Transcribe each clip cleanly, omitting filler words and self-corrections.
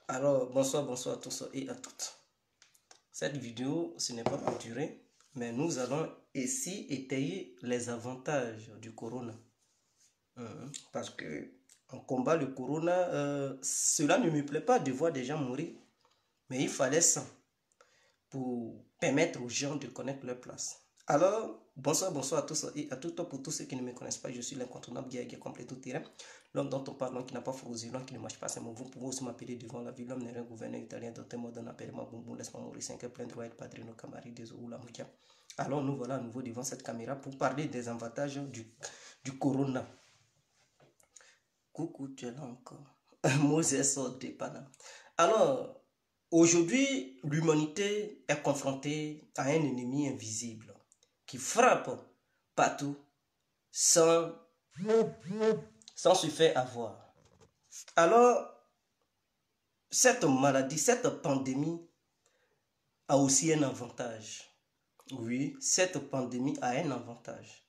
Alors, bonsoir à tous et à toutes. Cette vidéo, ce n'est pas pour durer, mais nous allons ici étayer les avantages du corona. Parce que on combat le corona, cela ne me plaît pas de voir des gens mourir, mais il fallait ça pour permettre aux gens de connaître leur place. Alors, bonsoir à tous et à toutes. Pour tous ceux qui ne me connaissent pas, je suis l'incontournable guerrier complet tout terrain. L'homme dont on parle, l'homme qui n'a pas froid aux yeux, l'homme qui ne marche pas ses mots. Vous pouvez aussi m'appeler devant la ville. L'homme n'est rien gouverneur italien, d'autres mots d'un appel-moi bonbon, laisse-moi mourir. 5 heures plein droit, padrino, camari, des ou la moukia. Alors, nous voilà à nouveau devant cette caméra pour parler des avantages du corona. Coucou, tu es là encore. Moses sort des panneaux. Alors, aujourd'hui, l'humanité est confrontée à un ennemi invisible qui frappe partout sans se faire avoir. Alors, cette maladie, cette pandémie a aussi un avantage. Oui, cette pandémie a un avantage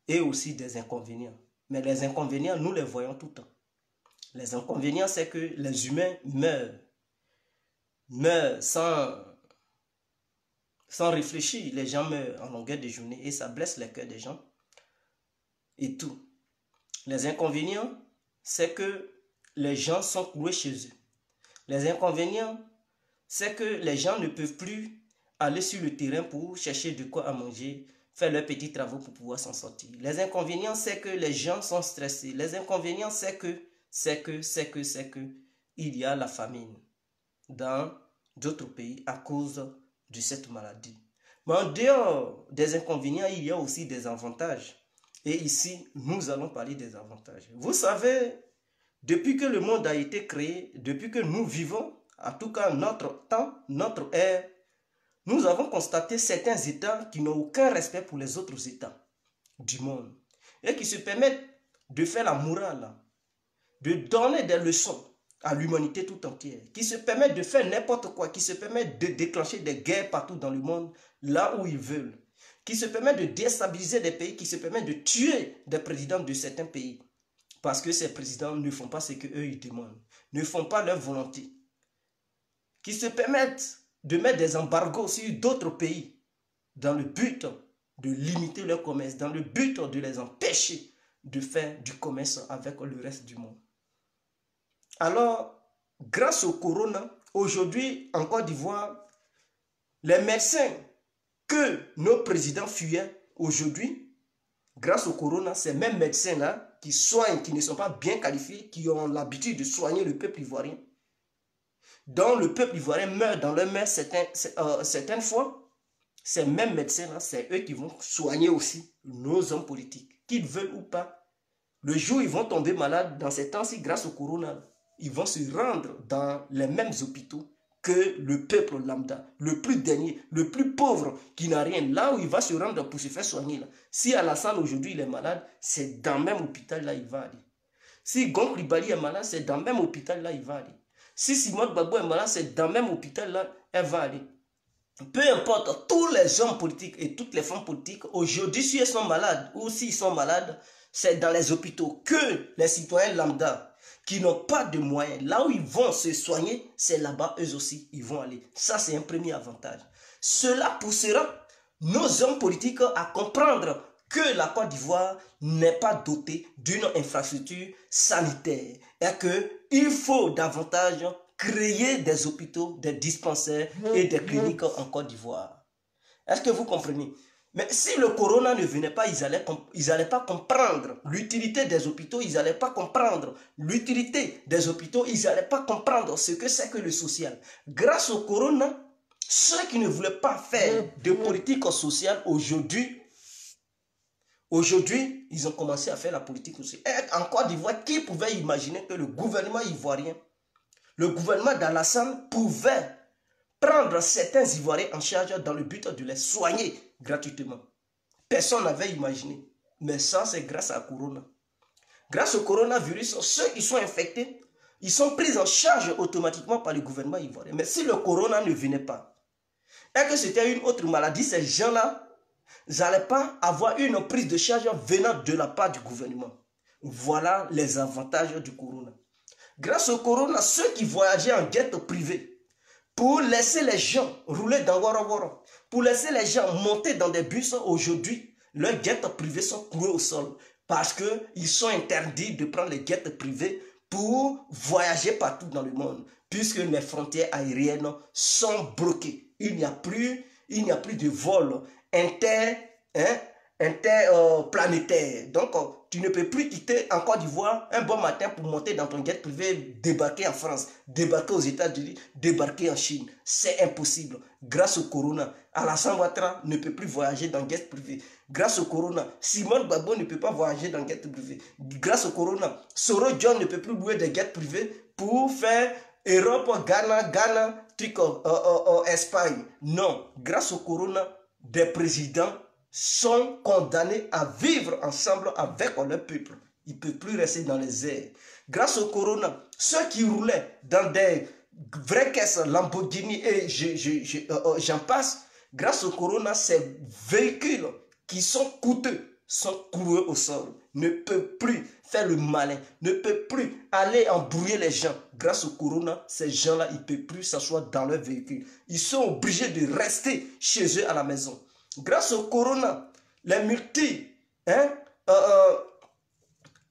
et aussi des inconvénients. Mais les inconvénients, nous les voyons tout le temps. Les inconvénients, c'est que les humains meurent sans réfléchir. Les gens meurent en longueur de journée et ça blesse les cœurs des gens et tout. Les inconvénients, c'est que les gens sont cloués chez eux. Les inconvénients, c'est que les gens ne peuvent plus aller sur le terrain pour chercher de quoi à manger, faire leurs petits travaux pour pouvoir s'en sortir. Les inconvénients, c'est que les gens sont stressés. Les inconvénients, c'est que il y a la famine dans d'autres pays à cause de cette maladie. Mais en dehors des inconvénients, il y a aussi des avantages. Et ici, nous allons parler des avantages. Vous savez, depuis que le monde a été créé, depuis que nous vivons, en tout cas notre temps, notre ère, nous avons constaté certains États qui n'ont aucun respect pour les autres États du monde et qui se permettent de faire la morale, de donner des leçons à l'humanité tout entière, qui se permettent de faire n'importe quoi, qui se permettent de déclencher des guerres partout dans le monde, là où ils veulent, qui se permettent de déstabiliser des pays, qui se permettent de tuer des présidents de certains pays, parce que ces présidents ne font pas ce qu'eux ils demandent, ne font pas leur volonté, qui se permettent de mettre des embargos sur d'autres pays, dans le but de limiter leur commerce, dans le but de les empêcher de faire du commerce avec le reste du monde. Alors, grâce au corona, aujourd'hui, en Côte d'Ivoire, les médecins que nos présidents fuyaient aujourd'hui, grâce au corona, ces mêmes médecins-là qui soignent, qui ne sont pas bien qualifiés, qui ont l'habitude de soigner le peuple ivoirien, dont le peuple ivoirien meurt dans leur mère certaines fois, ces mêmes médecins-là, c'est eux qui vont soigner aussi nos hommes politiques, qu'ils veulent ou pas. Le jour où ils vont tomber malades dans ces temps-ci, grâce au corona, ils vont se rendre dans les mêmes hôpitaux que le peuple lambda, le plus dernier, le plus pauvre, qui n'a rien. Là où il va se rendre pour se faire soigner. Là. Si Alassane aujourd'hui il est malade, c'est dans le même hôpital là il va aller. Si Gonk Ribali est malade, c'est dans le même hôpital là il va aller. Si Simone Gbagbo est malade, c'est dans le même hôpital là elle va aller. Peu importe, tous les hommes politiques et toutes les femmes politiques, aujourd'hui, si elles sont malades ou s'ils sont malades, c'est dans les hôpitaux que les citoyens lambda qui n'ont pas de moyens, là où ils vont se soigner, c'est là-bas, eux aussi, ils vont aller. Ça, c'est un premier avantage. Cela poussera nos hommes politiques à comprendre que la Côte d'Ivoire n'est pas dotée d'une infrastructure sanitaire et qu'il faut davantage créer des hôpitaux, des dispensaires et des cliniques en Côte d'Ivoire. Est-ce que vous comprenez? Mais si le corona ne venait pas, ils n'allaient pas comprendre l'utilité des hôpitaux, ils n'allaient pas comprendre l'utilité des hôpitaux, ils n'allaient pas comprendre ce que c'est que le social. Grâce au corona, ceux qui ne voulaient pas faire de politique sociale aujourd'hui, ils ont commencé à faire la politique sociale. Et en Côte d'Ivoire, qui pouvait imaginer que le gouvernement ivoirien, le gouvernement d'Alassane pouvait prendre certains Ivoiriens en charge dans le but de les soigner gratuitement. Personne n'avait imaginé. Mais ça, c'est grâce à Corona. Grâce au coronavirus, ceux qui sont infectés, ils sont pris en charge automatiquement par le gouvernement ivoirien. Mais si le corona ne venait pas, et que c'était une autre maladie, ces gens-là n'allaient pas avoir une prise de charge venant de la part du gouvernement. Voilà les avantages du corona. Grâce au corona, ceux qui voyageaient en jet privé, pour laisser les gens rouler dans Woro Woro, pour laisser les gens monter dans des bus, aujourd'hui, leurs jets privés sont cloués au sol parce qu'ils sont interdits de prendre les jets privés pour voyager partout dans le monde, puisque les frontières aériennes sont bloquées. Il n'y a plus de vol interplanétaire. Donc, tu ne peux plus quitter en Côte d'Ivoire un bon matin pour monter dans ton jet privé, débarquer en France, débarquer aux États-Unis, débarquer en Chine. C'est impossible. Grâce au corona, Alassane Ouattara ne peut plus voyager dans jet privé. Grâce au corona, Simone Gbagbo ne peut pas voyager dans jet privé. Grâce au corona, Soro John ne peut plus louer des jets privés pour faire Europe, Ghana, Espagne. Non, grâce au corona, des présidents sont condamnés à vivre ensemble avec leur peuple. Ils ne peuvent plus rester dans les airs. Grâce au corona, ceux qui roulaient dans des vraies caisses Lamborghini et j'en passe, grâce au corona, ces véhicules qui sont coûteux sont cloués au sol, ne peuvent plus faire le malin, ne peuvent plus aller embrouiller les gens. Grâce au corona, ces gens-là, ils ne peuvent plus s'asseoir dans leur véhicule. Ils sont obligés de rester chez eux à la maison. Grâce au corona, les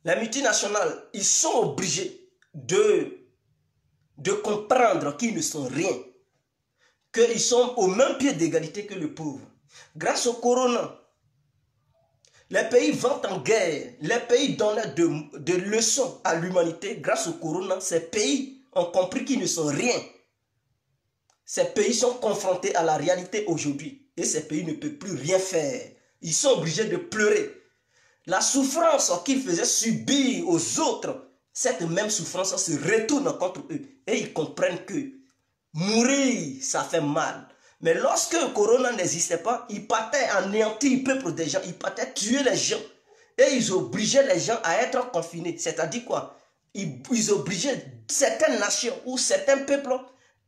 multinationales, ils sont obligés de comprendre qu'ils ne sont rien, qu'ils sont au même pied d'égalité que le pauvre. Grâce au corona, les pays vont en guerre, les pays donnent de leçons à l'humanité. Grâce au corona, ces pays ont compris qu'ils ne sont rien. Ces pays sont confrontés à la réalité aujourd'hui. Et ces pays ne peuvent plus rien faire. Ils sont obligés de pleurer. La souffrance qu'ils faisaient subir aux autres, cette même souffrance se retourne contre eux. Et ils comprennent que mourir, ça fait mal. Mais lorsque le corona n'existait pas, ils partaient anéantir le peuple des gens. Ils partaient tuer les gens. Et ils obligeaient les gens à être confinés. C'est-à-dire quoi? Ils obligeaient certaines nations ou certains peuples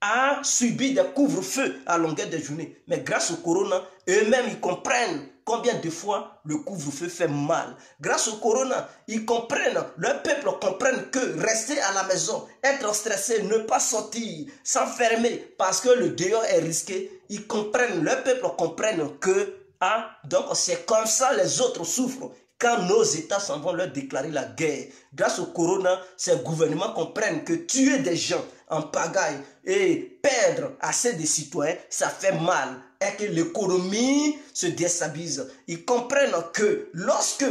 à subir des couvre-feux à longueur de journée. Mais grâce au corona, eux-mêmes, ils comprennent combien de fois le couvre-feu fait mal. Grâce au corona, ils comprennent, le peuple comprenne que rester à la maison, être stressé, ne pas sortir, s'enfermer parce que le dehors est risqué, ils comprennent, le peuple comprenne que, donc c'est comme ça les autres souffrent. Quand nos États s'en vont leur déclarer la guerre, grâce au corona, ces gouvernements comprennent que tuer des gens en pagaille et perdre assez de citoyens, ça fait mal et que l'économie se déstabilise. Ils comprennent que lorsque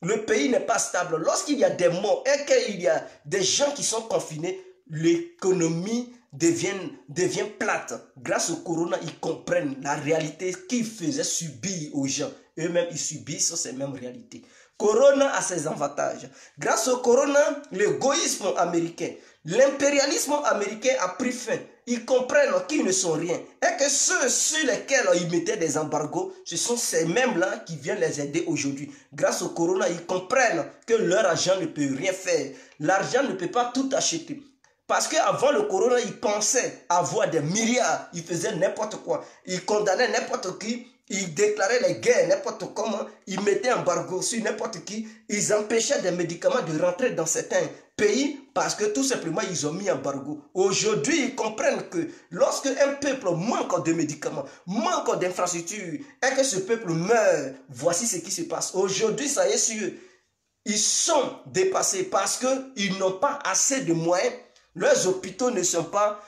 le pays n'est pas stable, lorsqu'il y a des morts et qu'il y a des gens qui sont confinés, l'économie devient plate. Grâce au corona, ils comprennent la réalité qu'ils faisaient subir aux gens. Eux-mêmes, ils subissent ces mêmes réalités. Corona a ses avantages. Grâce au corona, l'égoïsme américain, l'impérialisme américain a pris fin. Ils comprennent qu'ils ne sont rien. Et que ceux sur lesquels ils mettaient des embargos, ce sont ces mêmes-là qui viennent les aider aujourd'hui. Grâce au corona, ils comprennent que leur argent ne peut rien faire. L'argent ne peut pas tout acheter. Parce qu'avant le corona, ils pensaient avoir des milliards. Ils faisaient n'importe quoi. Ils condamnaient n'importe qui. Ils déclaraient les guerres n'importe comment. Ils mettaient un embargo sur n'importe qui. Ils empêchaient des médicaments de rentrer dans certains pays parce que tout simplement ils ont mis un embargo. Aujourd'hui, ils comprennent que lorsque un peuple manque de médicaments, manque d'infrastructures et que ce peuple meurt, voici ce qui se passe. Aujourd'hui, ça y est sûr. Ils sont dépassés parce qu'ils n'ont pas assez de moyens. Leurs hôpitaux ne sont pas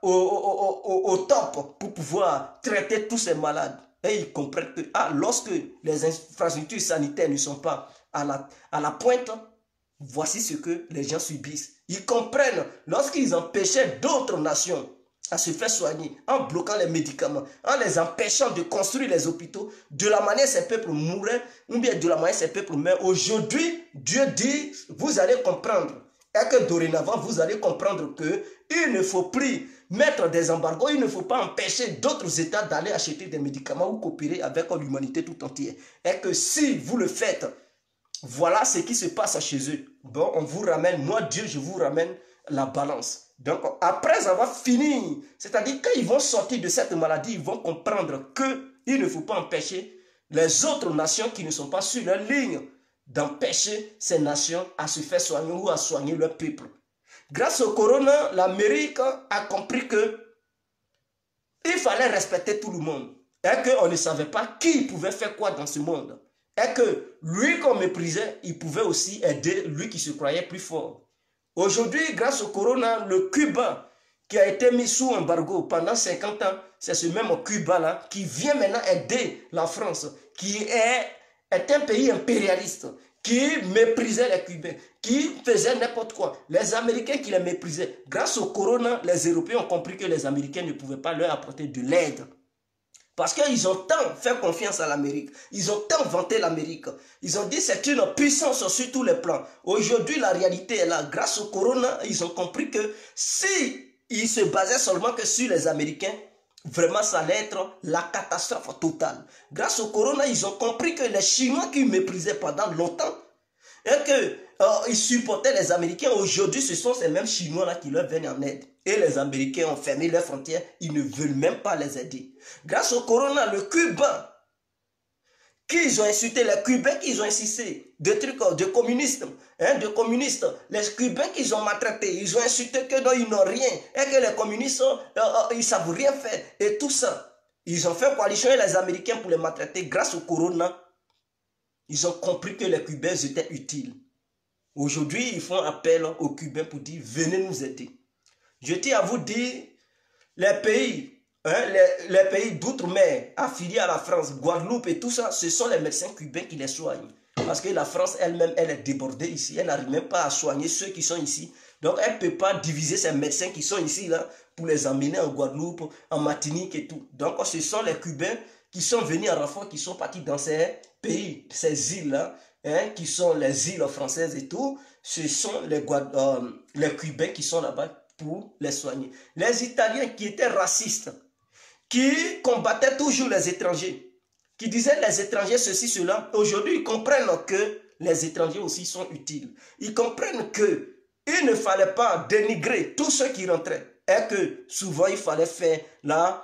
au top pour pouvoir traiter tous ces malades. Et ils comprennent que lorsque les infrastructures sanitaires ne sont pas à la pointe, voici ce que les gens subissent. Ils comprennent lorsqu'ils empêchaient d'autres nations à se faire soigner, en bloquant les médicaments, en les empêchant de construire les hôpitaux, de la manière ces peuples mouraient, ou bien de la manière ces peuples meurent. Aujourd'hui, Dieu dit, vous allez comprendre. Et que dorénavant, vous allez comprendre qu'il ne faut plus mettre des embargos, il ne faut pas empêcher d'autres États d'aller acheter des médicaments ou coopérer avec l'humanité tout entière. Et que si vous le faites, voilà ce qui se passe chez eux. Bon, on vous ramène, moi Dieu, je vous ramène la balance. Donc, après avoir fini, c'est-à-dire quand ils vont sortir de cette maladie, ils vont comprendre qu'il ne faut pas empêcher les autres nations qui ne sont pas sur leur ligne d'empêcher ces nations à se faire soigner ou à soigner leur peuple. Grâce au corona, l'Amérique a compris que il fallait respecter tout le monde. Et qu'on ne savait pas qui pouvait faire quoi dans ce monde. Et que lui qu'on méprisait, il pouvait aussi aider lui qui se croyait plus fort. Aujourd'hui, grâce au corona, le Cuba qui a été mis sous embargo pendant 50 ans, c'est ce même Cuba-là qui vient maintenant aider la France, qui est un pays impérialiste, qui méprisait les Cubains, qui faisait n'importe quoi. Les Américains qui les méprisaient. Grâce au corona, les Européens ont compris que les Américains ne pouvaient pas leur apporter de l'aide. Parce qu'ils ont tant fait confiance à l'Amérique. Ils ont tant vanté l'Amérique. Ils ont dit c'est une puissance sur tous les plans. Aujourd'hui, la réalité est là. Grâce au corona, ils ont compris que si ils se basaient seulement que sur les Américains, vraiment ça allait être la catastrophe totale. Grâce au corona, ils ont compris que les Chinois qui méprisaient pendant longtemps et qu'ils supportaient les Américains, aujourd'hui ce sont ces mêmes Chinois-là qui leur viennent en aide. Et les Américains ont fermé leurs frontières, ils ne veulent même pas les aider. Grâce au corona, le Cubain, qu'ils ont insulté, les Cubains qu'ils ont insisté, des trucs de communistes, les Cubains qu'ils ont maltraités, ils ont insulté que non, ils n'ont rien, et que les communistes, ils ne savent rien faire, et tout ça. Ils ont fait coalition avec les Américains pour les maltraiter. Grâce au corona, ils ont compris que les Cubains étaient utiles. Aujourd'hui, ils font appel aux Cubains pour dire, venez nous aider. Je tiens à vous dire, les pays d'outre-mer affiliés à la France, Guadeloupe et tout ça, ce sont les médecins cubains qui les soignent. Parce que la France elle-même, elle est débordée ici. Elle n'arrive même pas à soigner ceux qui sont ici. Donc elle ne peut pas diviser ces médecins qui sont ici là pour les emmener en Guadeloupe, en Martinique et tout. Donc ce sont les Cubains qui sont venus en renfort, qui sont partis dans ces pays, ces îles-là, qui sont les îles françaises et tout. Ce sont les Cubains qui sont là-bas pour les soigner. Les Italiens qui étaient racistes, qui combattaient toujours les étrangers, qui disaient les étrangers ceci, cela, aujourd'hui ils comprennent que les étrangers aussi sont utiles. Ils comprennent qu'il ne fallait pas dénigrer tous ceux qui rentraient et que souvent il fallait faire la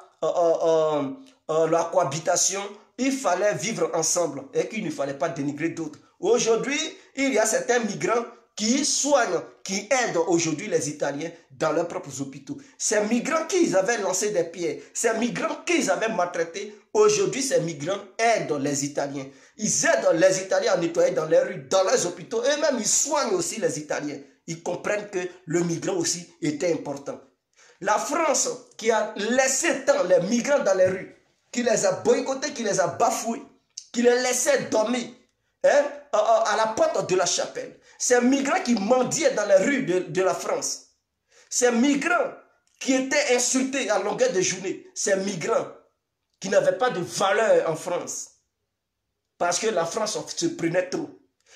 cohabitation, il fallait vivre ensemble et qu'il ne fallait pas dénigrer d'autres. Aujourd'hui, il y a certains migrants qui soignent, qui aident aujourd'hui les Italiens dans leurs propres hôpitaux. Ces migrants qu'ils avaient lancé des pierres, ces migrants qu'ils avaient maltraités, aujourd'hui ces migrants aident les Italiens. Ils aident les Italiens à nettoyer dans les rues, dans leurs hôpitaux. Eux-mêmes, ils soignent aussi les Italiens. Ils comprennent que le migrant aussi était important. La France qui a laissé tant les migrants dans les rues, qui les a boycottés, qui les a bafoués, qui les laissait dormir à la porte de la chapelle. Ces migrants qui mendiaient dans les rues de la France. Ces migrants qui étaient insultés à longueur de journée. Ces migrants qui n'avaient pas de valeur en France. Parce que la France se prenait trop.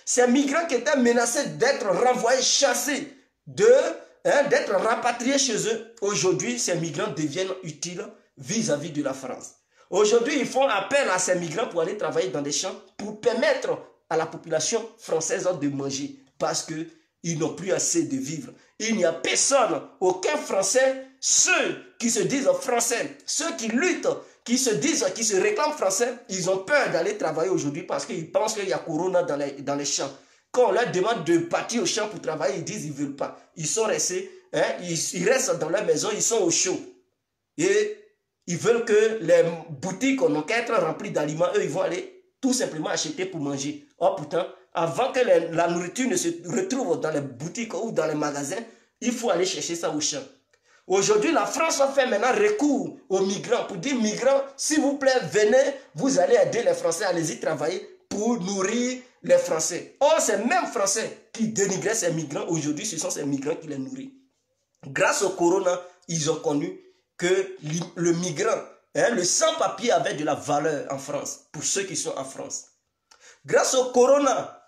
Ces migrants qui étaient menacés d'être renvoyés, chassés, d'être rapatriés chez eux. Aujourd'hui, ces migrants deviennent utiles vis-à-vis de la France. Aujourd'hui, ils font appel à ces migrants pour aller travailler dans des champs pour permettre à la population française de manger. Parce qu'ils n'ont plus assez de vivre. Il n'y a personne, aucun Français, ceux qui se disent français, ceux qui luttent, qui se réclament français, ils ont peur d'aller travailler aujourd'hui parce qu'ils pensent qu'il y a corona dans les champs. Quand on leur demande de partir au champ pour travailler, ils disent qu'ils ne veulent pas. Ils sont restés, ils restent dans leur maison, ils sont au chaud. Et ils veulent que les boutiques n'ont qu'à être remplies d'aliments, eux ils vont aller tout simplement acheter pour manger. Or pourtant, avant que la nourriture ne se retrouve dans les boutiques ou dans les magasins, il faut aller chercher ça au champ. Aujourd'hui, la France a fait maintenant recours aux migrants pour dire, migrants, s'il vous plaît, venez, vous allez aider les Français, allez-y travailler pour nourrir les Français. Or, ces mêmes Français qui dénigraient ces migrants, aujourd'hui, ce sont ces migrants qui les nourrissent. Grâce au corona, ils ont connu que le migrant, le sans-papier avait de la valeur en France, pour ceux qui sont en France. Grâce au corona,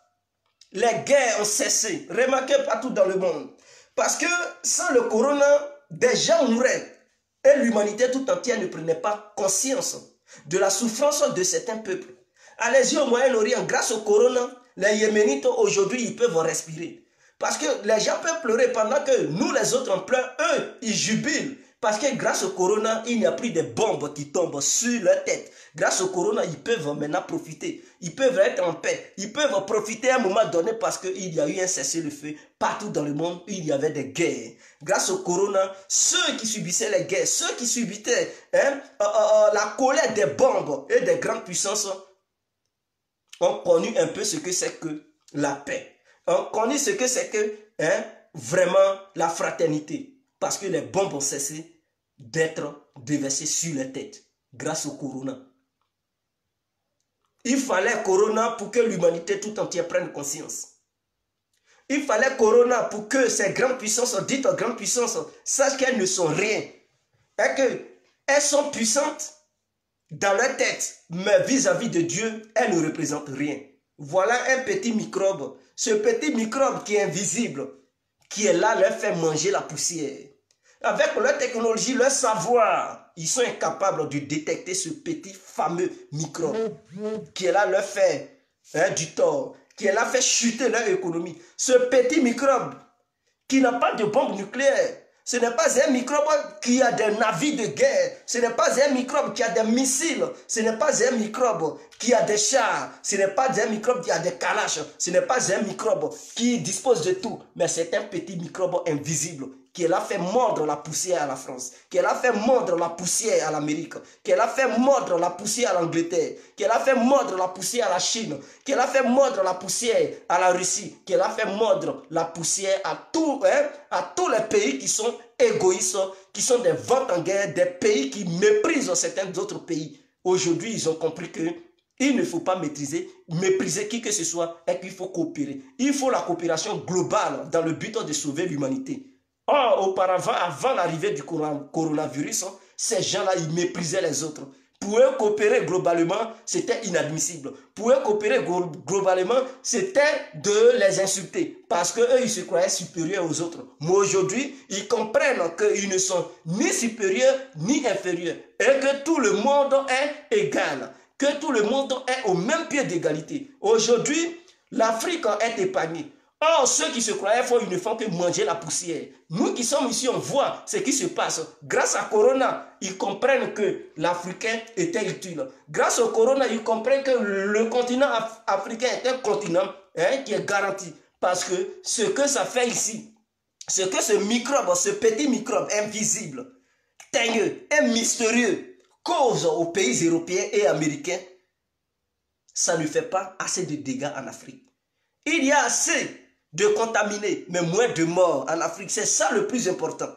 les guerres ont cessé, remarquez partout dans le monde. Parce que sans le corona, des gens mouraient. Et l'humanité tout entière ne prenait pas conscience de la souffrance de certains peuples. Allez-y au Moyen-Orient, grâce au corona, les Yéménites aujourd'hui, ils peuvent respirer. Parce que les gens peuvent pleurer pendant que nous les autres on pleure, eux, ils jubilent. Parce que grâce au corona, il n'y a plus de bombes qui tombent sur leur tête. Grâce au corona, ils peuvent maintenant profiter. Ils peuvent être en paix. Ils peuvent profiter à un moment donné parce qu'il y a eu un cessez-le-feu. Partout dans le monde, il y avait des guerres. Grâce au corona, ceux qui subissaient les guerres, ceux qui subissaient la colère des bombes et des grandes puissances ont connu un peu ce que c'est que la paix. Ont connu ce que c'est que vraiment la fraternité. Parce que les bombes ont cessé d'être déversées sur les têtes grâce au corona. Il fallait corona pour que l'humanité tout entière prenne conscience. Il fallait corona pour que ces grandes puissances, dites grandes puissances, sachent qu'elles ne sont rien. Et qu'elles sont puissantes dans leur tête, mais vis-à-vis de Dieu, elles ne représentent rien. Voilà un petit microbe. Ce petit microbe qui est invisible, qui est là, leur fait manger la poussière. Avec leur technologie, leur savoir, ils sont incapables de détecter ce petit fameux microbe qui est là, leur fait du tort, qui est là, fait chuter leur économie. Ce petit microbe qui n'a pas de bombe nucléaire, ce n'est pas un microbe qui a des navires de guerre, ce n'est pas un microbe qui a des missiles, ce n'est pas un microbe qui a des chars, ce n'est pas un microbe qui a des calaches, ce n'est pas un microbe qui dispose de tout, mais c'est un petit microbe invisible qui a fait mordre la poussière à la France, qui a fait mordre la poussière à l'Amérique, qui a fait mordre la poussière à l'Angleterre, qui a fait mordre la poussière à la Chine, qui a fait mordre la poussière à la Russie, qui a fait mordre la poussière à tous les pays qui sont égoïstes, qui sont des ventes en guerre, des pays qui méprisent certains autres pays. Aujourd'hui, ils ont compris que il ne faut pas mépriser qui que ce soit et qu'il faut coopérer. Il faut la coopération globale dans le but de sauver l'humanité. Or, auparavant, avant l'arrivée du coronavirus, ces gens-là, ils méprisaient les autres. Pour eux, coopérer globalement, c'était inadmissible. Pour eux, coopérer globalement, c'était de les insulter. Parce qu'eux, ils se croyaient supérieurs aux autres. Mais aujourd'hui, ils comprennent qu'ils ne sont ni supérieurs, ni inférieurs. Et que tout le monde est égal. Que tout le monde est au même pied d'égalité. Aujourd'hui, l'Afrique est épargnée. Or, ceux qui se croyaient forts, ils ne font que manger la poussière. Nous qui sommes ici, on voit ce qui se passe. Grâce à Corona, ils comprennent que l'Africain était utile. Grâce au Corona, ils comprennent que le continent africain est un continent qui est garanti. Parce que ce que ça fait ici, ce que ce microbe, ce petit microbe invisible, teigneux et mystérieux, cause aux pays européens et américains, ça ne fait pas assez de dégâts en Afrique. Il y a assez de contaminés, mais moins de morts en Afrique. C'est ça le plus important.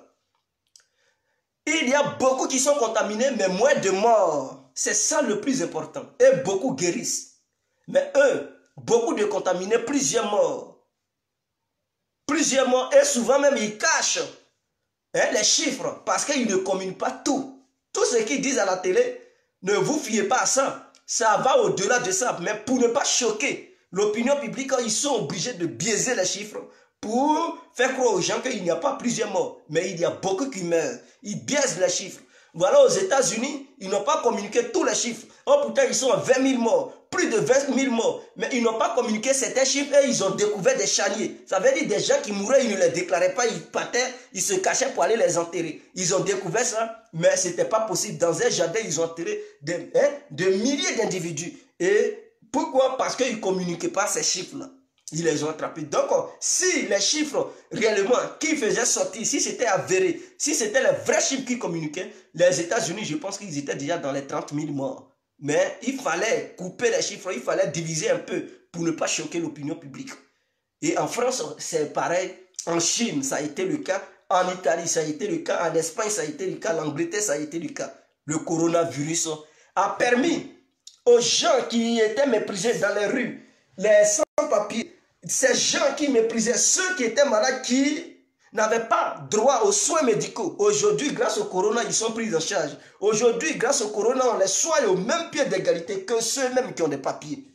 Il y a beaucoup qui sont contaminés, mais moins de morts. C'est ça le plus important. Et beaucoup guérissent. Mais eux, beaucoup de contaminés, plusieurs morts. Plusieurs morts. Et souvent même, ils cachent les chiffres parce qu'ils ne communiquent pas tout. Tout ce qu'ils disent à la télé, ne vous fiez pas à ça. Ça va au-delà de ça. Mais pour ne pas choquer l'opinion publique, ils sont obligés de biaiser les chiffres pour faire croire aux gens qu'il n'y a pas plusieurs morts. Mais il y a beaucoup qui meurent. Ils biaisent les chiffres. Voilà, aux États-Unis, ils n'ont pas communiqué tous les chiffres. Oh, pourtant, ils sont à 20 000 morts. Plus de 20 000 morts. Mais ils n'ont pas communiqué certains chiffres et ils ont découvert des charniers. Ça veut dire des gens qui mouraient, ils ne les déclaraient pas, ils partaient, ils se cachaient pour aller les enterrer. Ils ont découvert ça, mais ce n'était pas possible. Dans un jardin, ils ont enterré de milliers d'individus. Et pourquoi? Parce qu'ils ne communiquaient pas ces chiffres-là. Ils les ont attrapés. Donc, si les chiffres réellement qui faisaient sortir, si c'était avéré, si c'était les vrais chiffres qui communiquaient, les États-Unis, je pense qu'ils étaient déjà dans les 30 000 morts. Mais il fallait couper les chiffres, il fallait diviser un peu pour ne pas choquer l'opinion publique. Et en France, c'est pareil. En Chine, ça a été le cas. En Italie, ça a été le cas. En Espagne, ça a été le cas. En Angleterre, ça a été le cas. Le coronavirus a permis aux gens qui étaient méprisés dans les rues, les sans-papiers, ces gens qui méprisaient ceux qui étaient malades, qui n'avaient pas droit aux soins médicaux. Aujourd'hui, grâce au corona, ils sont pris en charge. Aujourd'hui, grâce au corona, on les soigne au même pied d'égalité que ceux-mêmes qui ont des papiers.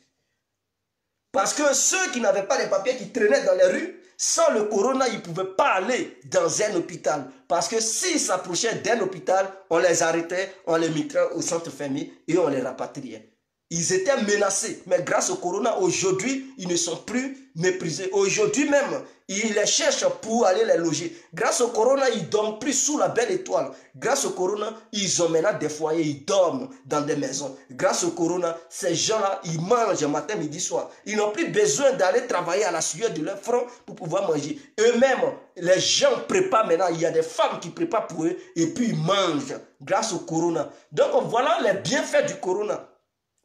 Parce que ceux qui n'avaient pas de papiers, qui traînaient dans les rues, sans le corona, ils ne pouvaient pas aller dans un hôpital. Parce que s'ils s'approchaient d'un hôpital, on les arrêtait, on les mettrait au centre fermé et on les rapatriait. Ils étaient menacés, mais grâce au corona, aujourd'hui, ils ne sont plus méprisés. Aujourd'hui même, ils les cherchent pour aller les loger. Grâce au corona, ils ne dorment plus sous la belle étoile. Grâce au corona, ils ont maintenant des foyers, ils dorment dans des maisons. Grâce au corona, ces gens-là, ils mangent matin, midi, soir. Ils n'ont plus besoin d'aller travailler à la sueur de leur front pour pouvoir manger. Eux-mêmes, les gens préparent maintenant. Il y a des femmes qui préparent pour eux et puis ils mangent grâce au corona. Donc voilà les bienfaits du corona.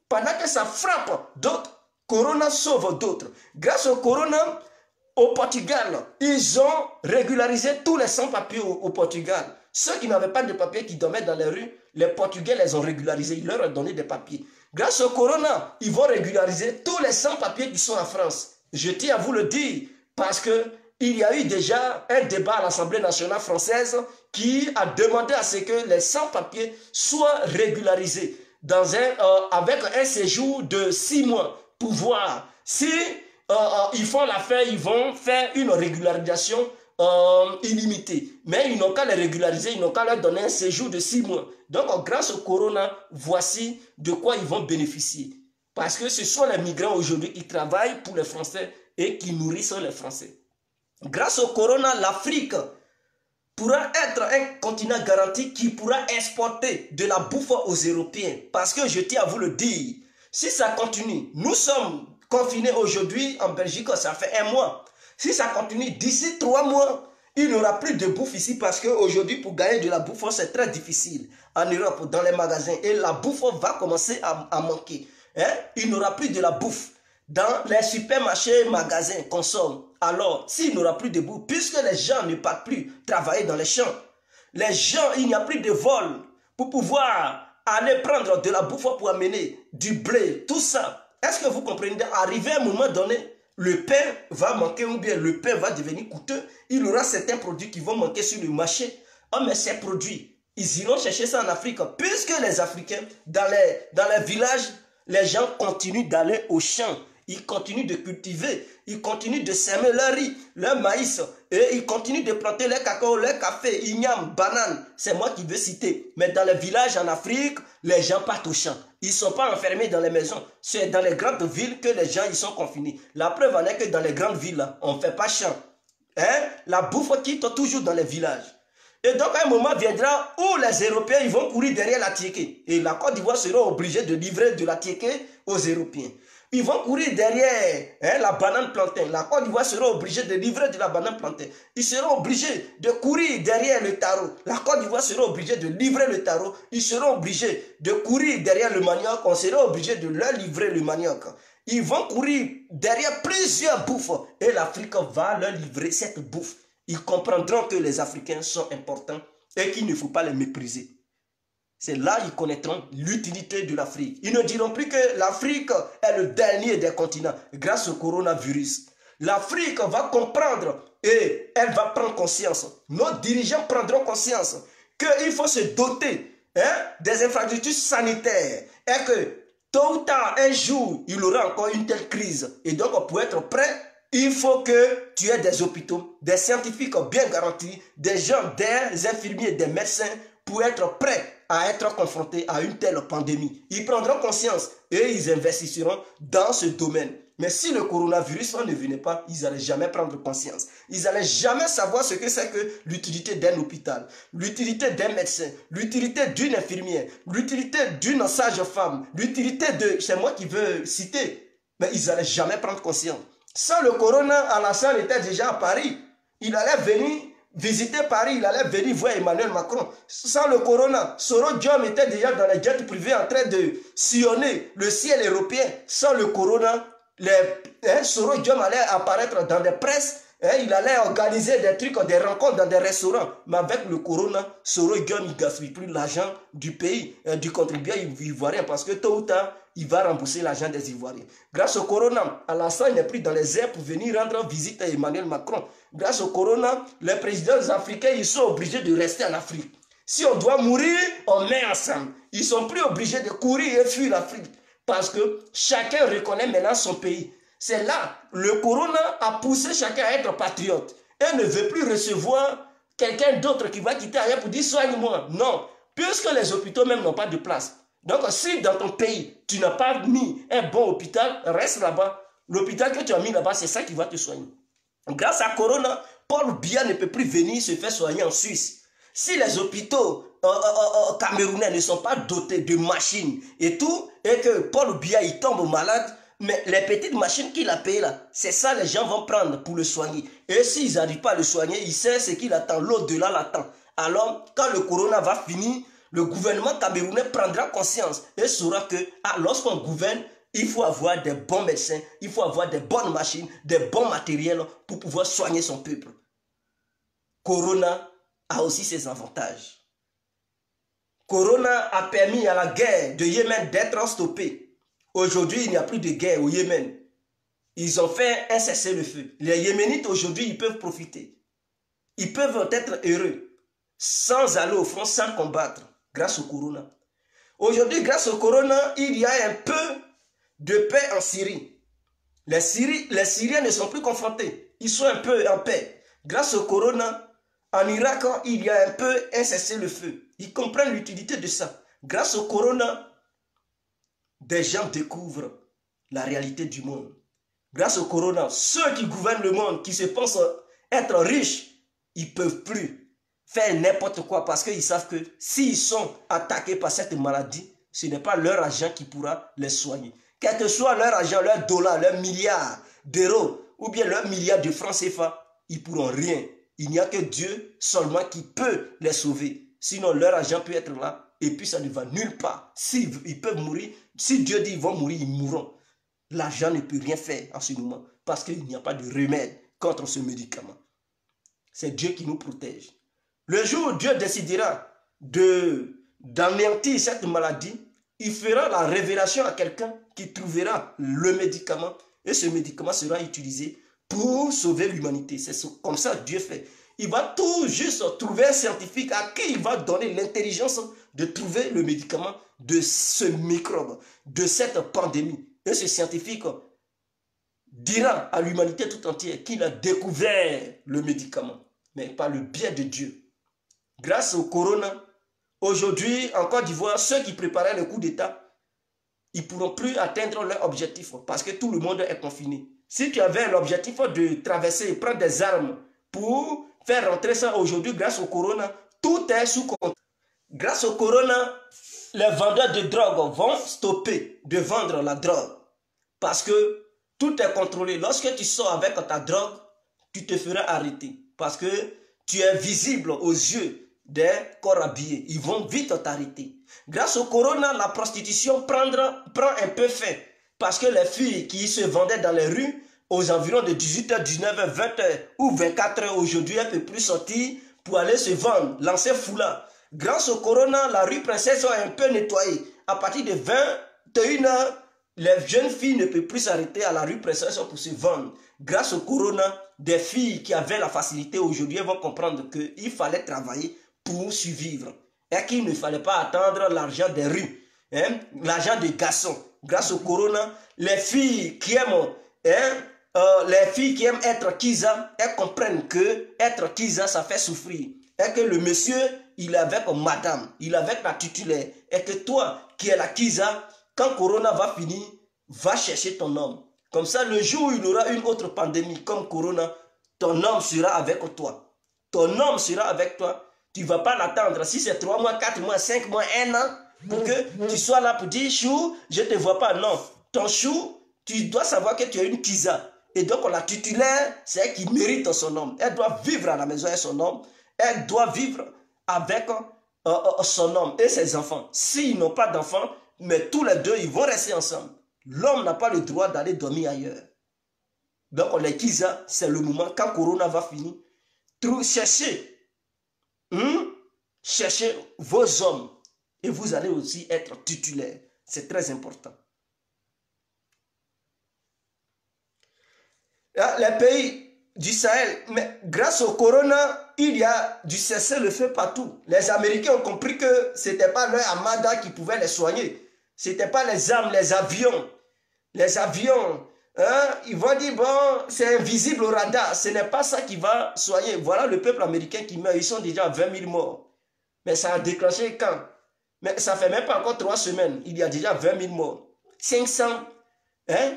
Pendant que ça frappe d'autres, corona sauve d'autres. Grâce au corona, au Portugal, ils ont régularisé tous les sans-papiers au Portugal. Ceux qui n'avaient pas de papiers, qui dormaient dans les rues, les Portugais les ont régularisés. Ils leur ont donné des papiers. Grâce au corona, ils vont régulariser tous les sans-papiers qui sont en France. Je tiens à vous le dire parce que il y a eu déjà un débat à l'Assemblée nationale française qui a demandé à ce que les sans-papiers soient régularisés avec un séjour de 6 mois pour voir si ils font l'affaire, ils vont faire une régularisation illimitée. Mais ils n'ont qu'à les régulariser, ils n'ont qu'à leur donner un séjour de 6 mois. Donc, grâce au corona, voici de quoi ils vont bénéficier. Parce que ce sont les migrants aujourd'hui qui travaillent pour les Français et qui nourrissent les Français. Grâce au corona, l'Afrique pourra être un continent garanti qui pourra exporter de la bouffe aux Européens. Parce que je tiens à vous le dire, si ça continue, nous sommes confinés aujourd'hui en Belgique, ça fait 1 mois. Si ça continue, d'ici 3 mois, il n'y aura plus de bouffe ici parce qu'aujourd'hui, pour gagner de la bouffe, c'est très difficile en Europe, dans les magasins. Et la bouffe va commencer à manquer. Il n'y aura plus de la bouffe. Dans les supermarchés, magasins, consomment. Alors, s'il n'y aura plus de bouffe, puisque les gens ne partent plus travailler dans les champs, les gens, il n'y a plus de vol pour pouvoir aller prendre de la bouffe pour amener du blé, tout ça. Est-ce que vous comprenez? Arrivé à un moment donné, le pain va manquer ou bien le pain va devenir coûteux. Il y aura certains produits qui vont manquer sur le marché. Oh, mais ces produits, ils iront chercher ça en Afrique. Puisque les Africains, dans les villages, les gens continuent d'aller au champ. Ils continuent de cultiver, ils continuent de semer leur riz, leur maïs, et ils continuent de planter leur cacao, leur café, igname, banane. C'est moi qui veux citer. Mais dans les villages en Afrique, les gens partent au champ. Ils ne sont pas enfermés dans les maisons. C'est dans les grandes villes que les gens ils sont confinés. La preuve en est que dans les grandes villes, on ne fait pas champ. La bouffe quitte toujours dans les villages. Et donc, un moment viendra où les Européens ils vont courir derrière la tiéké. Et la Côte d'Ivoire sera obligée de livrer de la tiéké aux Européens. Ils vont courir derrière la banane plantain. La Côte d'Ivoire sera obligée de livrer de la banane plantain. Ils seront obligés de courir derrière le taro. La Côte d'Ivoire sera obligée de livrer le taro. Ils seront obligés de courir derrière le manioc. On sera obligé de leur livrer le manioc. Ils vont courir derrière plusieurs bouffes. Et l'Afrique va leur livrer cette bouffe. Ils comprendront que les Africains sont importants et qu'il ne faut pas les mépriser. C'est là qu'ils connaîtront l'utilité de l'Afrique. Ils ne diront plus que l'Afrique est le dernier des continents grâce au coronavirus. L'Afrique va comprendre et elle va prendre conscience. Nos dirigeants prendront conscience qu'il faut se doter des infrastructures sanitaires et que tôt ou tard, un jour, il y aura encore une telle crise. Et donc, pour être prêt, il faut que tu aies des hôpitaux, des scientifiques bien garantis, des gens, des infirmiers, des médecins pour être prêts à être confrontés à une telle pandémie. Ils prendront conscience et ils investiront dans ce domaine. Mais si le coronavirus ne venait pas, ils n'allaient jamais prendre conscience. Ils n'allaient jamais savoir ce que c'est que l'utilité d'un hôpital, l'utilité d'un médecin, l'utilité d'une infirmière, l'utilité d'une sage-femme, l'utilité de... C'est moi qui veux citer. Mais ils n'allaient jamais prendre conscience. Sans le corona, Alassane était déjà à Paris. Il allait venir visiter Paris, il allait venir voir Emmanuel Macron. Sans le corona, Soro Diom était déjà dans les jets privés en train de sillonner le ciel européen. Sans le corona, Soro Diom allait apparaître dans des presses. Il allait organiser des trucs, des rencontres dans des restaurants. Mais avec le corona, Soro Diom ne gaspille plus l'argent du pays, du contribuable ivoirien, parce que tôt ou tard, il va rembourser l'argent des Ivoiriens. Grâce au corona, Alassane n'est plus dans les airs pour venir rendre visite à Emmanuel Macron. Grâce au corona, les présidents africains ils sont obligés de rester en Afrique. Si on doit mourir, on met ensemble. Ils ne sont plus obligés de courir et fuir l'Afrique. Parce que chacun reconnaît maintenant son pays. C'est là, le corona a poussé chacun à être patriote. Et ne veut plus recevoir quelqu'un d'autre qui va quitter ailleurs pour dire soigne-moi. Non, puisque les hôpitaux même n'ont pas de place. Donc, si dans ton pays, tu n'as pas mis un bon hôpital, reste là-bas. L'hôpital que tu as mis là-bas, c'est ça qui va te soigner. Grâce à Corona, Paul Biya ne peut plus venir se faire soigner en Suisse. Si les hôpitaux camerounais ne sont pas dotés de machines et tout, et que Paul Biya il tombe malade, mais les petites machines qu'il a payées là, c'est ça les gens vont prendre pour le soigner. Et s'ils n'arrivent pas à le soigner, il sait ce qu'il attend, l'au-delà l'attend. Alors, quand le corona va finir, le gouvernement camerounais prendra conscience et saura que lorsqu'on gouverne, il faut avoir des bons médecins, il faut avoir des bonnes machines, des bons matériels pour pouvoir soigner son peuple. Corona a aussi ses avantages. Corona a permis à la guerre de Yémen d'être stoppée. Aujourd'hui, il n'y a plus de guerre au Yémen. Ils ont fait un cessez-le-feu. Les Yéménites, aujourd'hui, ils peuvent profiter. Ils peuvent être heureux sans aller au front, sans combattre, grâce au Corona. Aujourd'hui, grâce au Corona, il y a un peu de paix en Syrie. Les Syriens ne sont plus confrontés. Ils sont un peu en paix. Grâce au Corona, en Irak, il y a un peu un cessez-le-feu. Ils comprennent l'utilité de ça. Grâce au Corona, des gens découvrent la réalité du monde. Grâce au Corona, ceux qui gouvernent le monde, qui se pensent être riches, ils ne peuvent plus faire n'importe quoi parce qu'ils savent que s'ils sont attaqués par cette maladie, ce n'est pas leur argent qui pourra les soigner. Quel que soit leur argent, leur dollar, leur milliard d'euros ou bien leur milliard de francs CFA, ils ne pourront rien. Il n'y a que Dieu seulement qui peut les sauver. Sinon, leur argent peut être là et puis ça ne va nulle part. S'ils peuvent mourir, si Dieu dit qu'ils vont mourir, ils mourront. L'argent ne peut rien faire en ce moment parce qu'il n'y a pas de remède contre ce médicament. C'est Dieu qui nous protège. Le jour où Dieu décidera d'anéantir cette maladie, il fera la révélation à quelqu'un qui trouvera le médicament et ce médicament sera utilisé pour sauver l'humanité. C'est comme ça que Dieu fait. Il va tout juste trouver un scientifique à qui il va donner l'intelligence de trouver le médicament de ce microbe, de cette pandémie. Et ce scientifique dira à l'humanité tout entière qu'il a découvert le médicament, mais par le biais de Dieu. Grâce au corona, aujourd'hui, en Côte d'Ivoire, ceux qui préparaient le coup d'État, ils ne pourront plus atteindre leur objectif parce que tout le monde est confiné. Si tu avais l'objectif de traverser et prendre des armes pour faire rentrer ça aujourd'hui, grâce au corona, tout est sous contrôle. Grâce au corona, les vendeurs de drogue vont stopper de vendre la drogue parce que tout est contrôlé. Lorsque tu sors avec ta drogue, tu te feras arrêter parce que tu es visible aux yeux des corps habillés. Ils vont vite t'arrêter. Grâce au corona, la prostitution prend un peu fin parce que les filles qui se vendaient dans les rues aux environs de 18h, 19h, 20h ou 24h aujourd'hui, elles ne peuvent plus sortir pour aller se vendre, lancer foulard. Grâce au corona, la rue Princesse est un peu nettoyée. À partir de 21h, les jeunes filles ne peuvent plus s'arrêter à la rue Princesse pour se vendre. Grâce au corona, des filles qui avaient la facilité aujourd'hui vont comprendre qu'il fallait travailler pour survivre. Et qu'il ne fallait pas attendre l'argent des rues, l'argent des garçons. Grâce au corona, les filles qui aiment être Kiza, elles comprennent que être Kiza, ça fait souffrir. Et que le monsieur, il est avec madame, il est avec la titulaire. Et que toi, qui es la Kiza, quand Corona va finir, va chercher ton homme. Comme ça, le jour où il y aura une autre pandémie comme Corona, ton homme sera avec toi. Ton homme sera avec toi. Tu ne vas pas l'attendre. Si c'est 3 mois, 4 mois, 5 mois, 1 an, pour que tu sois là pour dire, chou, je ne te vois pas. Non. Ton chou, tu dois savoir que tu es une Kiza. Et donc, la titulaire, c'est elle qui mérite son homme. Elle doit vivre à la maison avec son homme. Elle doit vivre avec son homme et ses enfants. S'ils n'ont pas d'enfants, mais tous les deux, ils vont rester ensemble. L'homme n'a pas le droit d'aller dormir ailleurs. Donc, les Kiza, c'est le moment, quand Corona va finir, cherchez vos hommes et vous allez aussi être titulaire. C'est très important. Les pays du Sahel, mais grâce au corona, il y a du cessez-le-feu partout. Les Américains ont compris que ce n'était pas leur armada qui pouvait les soigner. Ce n'était pas les armes, les avions. Les avions, ils vont dire, bon, c'est invisible au radar. Ce n'est pas ça qui va soigner. Voilà le peuple américain qui meurt. Ils sont déjà à 20 000 morts. Mais ça a déclenché quand? Mais ça fait même pas encore 3 semaines. Il y a déjà 20 000 morts. 500 000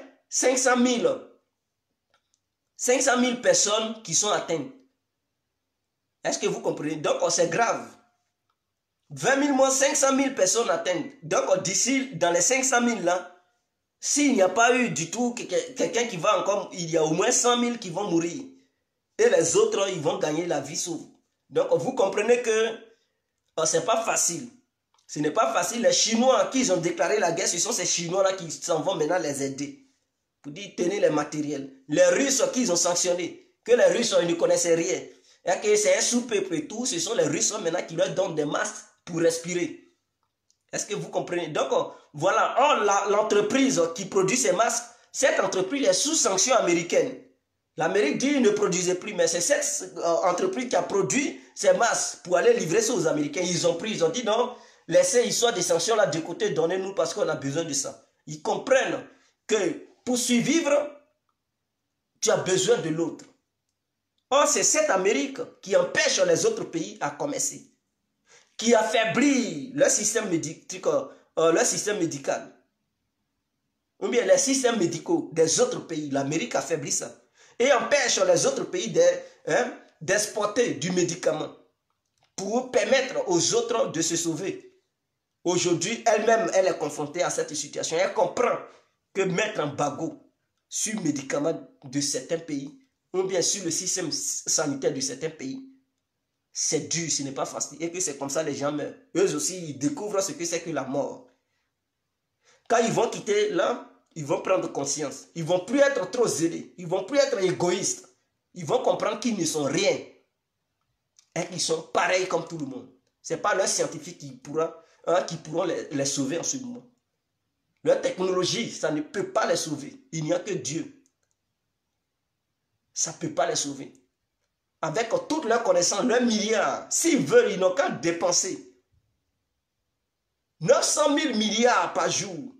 personnes qui sont atteintes. Est-ce que vous comprenez? Donc, c'est grave. 20 000 morts, 500 000 personnes atteintes. Donc, d'ici, dans les 500 000 là, s'il n'y a pas eu du tout quelqu'un qui va encore, il y a au moins 100 000 qui vont mourir. Et les autres, ils vont gagner la vie sauve. Donc, vous comprenez que ce n'est pas facile. Ce n'est pas facile. Les Chinois à qui ils ont déclaré la guerre, ce sont ces Chinois-là qui s'en vont maintenant les aider. Pour dire, tenez les matériels. Les Russes à qui ils ont sanctionné, que les Russes, ils ne connaissaient rien. Et que c'est un sous-peuple et tout, ce sont les Russes maintenant qui leur donnent des masques pour respirer. Est-ce que vous comprenez? Donc, voilà, l'entreprise qui produit ces masques, cette entreprise est sous sanction américaine. L'Amérique dit ne produisait plus, mais c'est cette entreprise qui a produit ces masques pour aller livrer ça aux Américains. Ils ont dit non, laissez l'histoire des sanctions là de côté, donnez-nous parce qu'on a besoin de ça. Ils comprennent que pour survivre, tu as besoin de l'autre. Or, c'est cette Amérique qui empêche les autres pays à commercer, qui affaiblit leur système médical, ou bien les systèmes médicaux des autres pays. L'Amérique affaiblit ça et empêche les autres pays d'exporter du médicament pour permettre aux autres de se sauver. Aujourd'hui, elle-même, elle est confrontée à cette situation. Elle comprend que mettre un bagot sur le médicament de certains pays, ou bien sur le système sanitaire de certains pays, c'est dur, ce n'est pas facile. Et que c'est comme ça les gens meurent. Eux aussi, ils découvrent ce que c'est que la mort. Quand ils vont quitter là, ils vont prendre conscience. Ils ne vont plus être trop zélés. Ils ne vont plus être égoïstes. Ils vont comprendre qu'ils ne sont rien. Et qu'ils sont pareils comme tout le monde. Ce n'est pas leurs scientifiques qui pourront les sauver en ce moment. Leur technologie, ça ne peut pas les sauver. Il n'y a que Dieu. Ça ne peut pas les sauver. Avec toutes leurs connaissances, leurs milliards, s'ils veulent, ils n'ont qu'à dépenser 900 000 milliards par jour.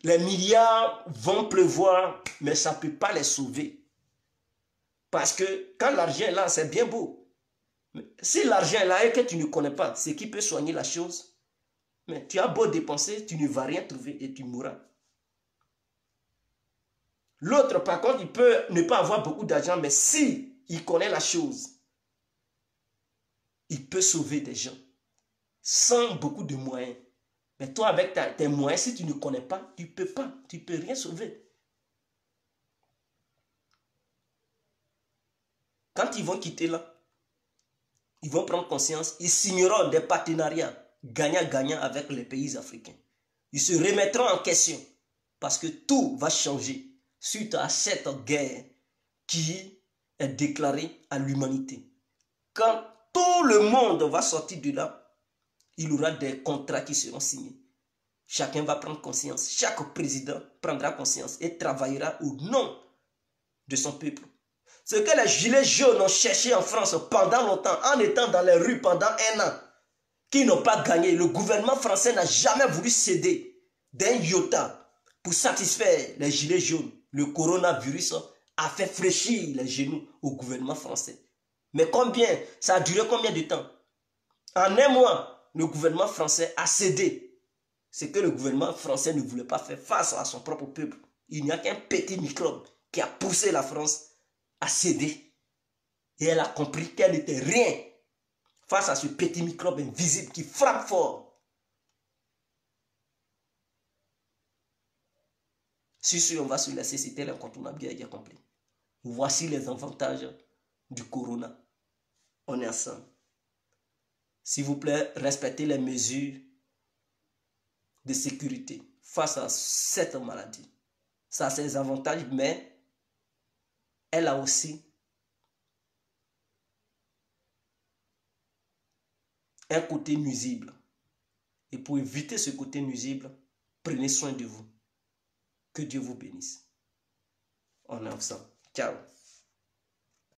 Les milliards vont pleuvoir, mais ça ne peut pas les sauver. Parce que quand l'argent est là, c'est bien beau. Mais si l'argent est là et que tu ne connais pas ce qui peut soigner la chose, mais tu as beau dépenser, tu ne vas rien trouver et tu mourras. L'autre, par contre, il peut ne pas avoir beaucoup d'argent, mais si il connaît la chose, il peut sauver des gens sans beaucoup de moyens. Mais toi, avec tes moyens, si tu ne connais pas, tu ne peux pas, tu ne peux rien sauver. Quand ils vont quitter là, ils vont prendre conscience, ils signeront des partenariats gagnant-gagnant avec les pays africains. Ils se remettront en question parce que tout va changer suite à cette guerre qui est déclarée à l'humanité. Quand tout le monde va sortir de là, il y aura des contrats qui seront signés. Chacun va prendre conscience. Chaque président prendra conscience et travaillera au nom de son peuple. Ce que les gilets jaunes ont cherché en France pendant longtemps, en étant dans les rues pendant 1 an, qui n'ont pas gagné. Le gouvernement français n'a jamais voulu céder d'un iota pour satisfaire les gilets jaunes. Le coronavirus a fait fléchir les genoux au gouvernement français. Mais ça a duré combien de temps? En 1 mois, le gouvernement français a cédé. Ce que le gouvernement français ne voulait pas faire face à son propre peuple. Il n'y a qu'un petit microbe qui a poussé la France à céder. Et elle a compris qu'elle n'était rien face à ce petit microbe invisible qui frappe fort. Si on va se laisser, c'était l'incontournable, bien compris. Voici les avantages du corona. On est ensemble. S'il vous plaît, respectez les mesures de sécurité face à cette maladie. Ça a ses avantages, mais elle a aussi un côté nuisible. Et pour éviter ce côté nuisible, prenez soin de vous. Que Dieu vous bénisse. On est ensemble. Ciao.